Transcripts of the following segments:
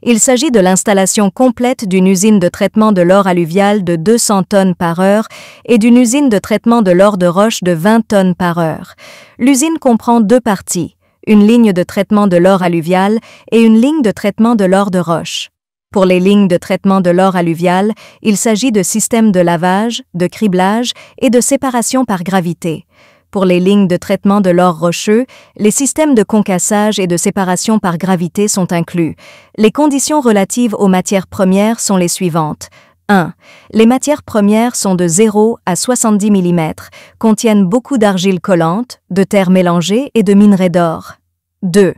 Il s'agit de l'installation complète d'une usine de traitement de l'or alluvial de 200 tonnes par heure et d'une usine de traitement de l'or de roche de 20 tonnes par heure. L'usine comprend deux parties, une ligne de traitement de l'or alluvial et une ligne de traitement de l'or de roche. Pour les lignes de traitement de l'or alluvial, il s'agit de systèmes de lavage, de criblage et de séparation par gravité. Pour les lignes de traitement de l'or rocheux, les systèmes de concassage et de séparation par gravité sont inclus. Les conditions relatives aux matières premières sont les suivantes. 1. Les matières premières sont de 0 à 70 mm, contiennent beaucoup d'argile collante, de terre mélangée et de minerais d'or. 2.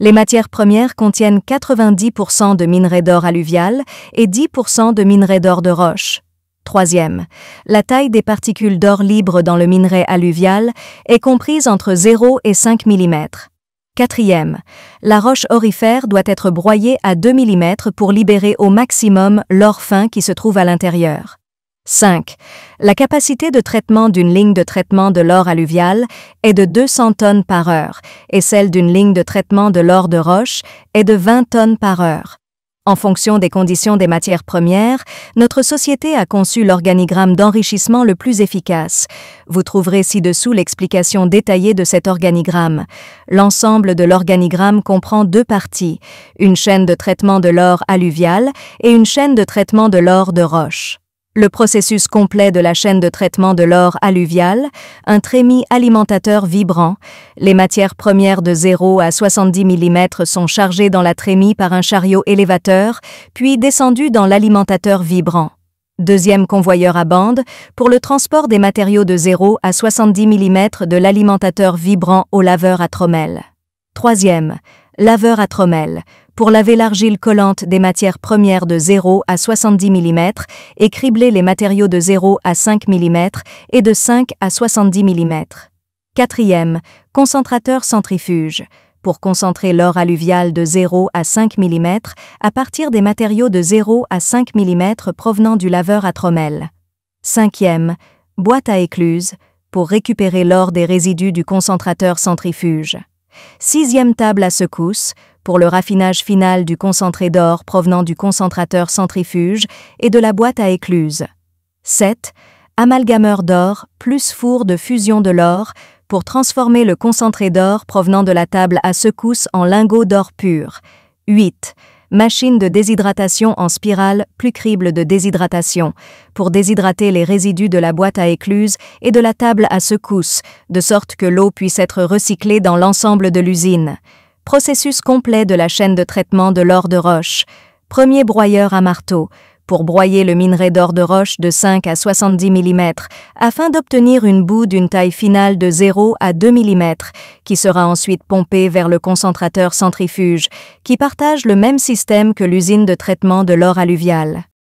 Les matières premières contiennent 90% de minerais d'or alluvial et 10% de minerais d'or de roche. 3. La taille des particules d'or libres dans le minerai alluvial est comprise entre 0 et 5 mm. 4. La roche aurifère doit être broyée à 2 mm pour libérer au maximum l'or fin qui se trouve à l'intérieur. 5. La capacité de traitement d'une ligne de traitement de l'or alluvial est de 200 tonnes par heure et celle d'une ligne de traitement de l'or de roche est de 20 tonnes par heure. En fonction des conditions des matières premières, notre société a conçu l'organigramme d'enrichissement le plus efficace. Vous trouverez ci-dessous l'explication détaillée de cet organigramme. L'ensemble de l'organigramme comprend deux parties, une chaîne de traitement de l'or alluvial et une chaîne de traitement de l'or de roche. Le processus complet de la chaîne de traitement de l'or alluvial, un trémie alimentateur vibrant. Les matières premières de 0 à 70 mm sont chargées dans la trémie par un chariot élévateur, puis descendues dans l'alimentateur vibrant. Deuxième convoyeur à bande, pour le transport des matériaux de 0 à 70 mm de l'alimentateur vibrant au laveur à trommelle. 3. Laveur à trommelle, pour laver l'argile collante des matières premières de 0 à 70 mm et cribler les matériaux de 0 à 5 mm et de 5 à 70 mm. 4. Concentrateur centrifuge, pour concentrer l'or alluvial de 0 à 5 mm à partir des matériaux de 0 à 5 mm provenant du laveur à trommelle. 5. Boîte à écluse, pour récupérer l'or des résidus du concentrateur centrifuge. 6. Table à secousse, pour le raffinage final du concentré d'or provenant du concentrateur centrifuge et de la boîte à écluse. 7. Amalgameur d'or plus four de fusion de l'or, pour transformer le concentré d'or provenant de la table à secousse en lingots d'or pur. 8. Machine de déshydratation en spirale plus crible de déshydratation, pour déshydrater les résidus de la boîte à écluse et de la table à secousse, de sorte que l'eau puisse être recyclée dans l'ensemble de l'usine. Processus complet de la chaîne de traitement de l'or de roche. Premier broyeur à marteau, pour broyer le minerai d'or de roche de 5 à 70 mm, afin d'obtenir une boue d'une taille finale de 0 à 2 mm, qui sera ensuite pompée vers le concentrateur centrifuge, qui partage le même système que l'usine de traitement de l'or alluvial.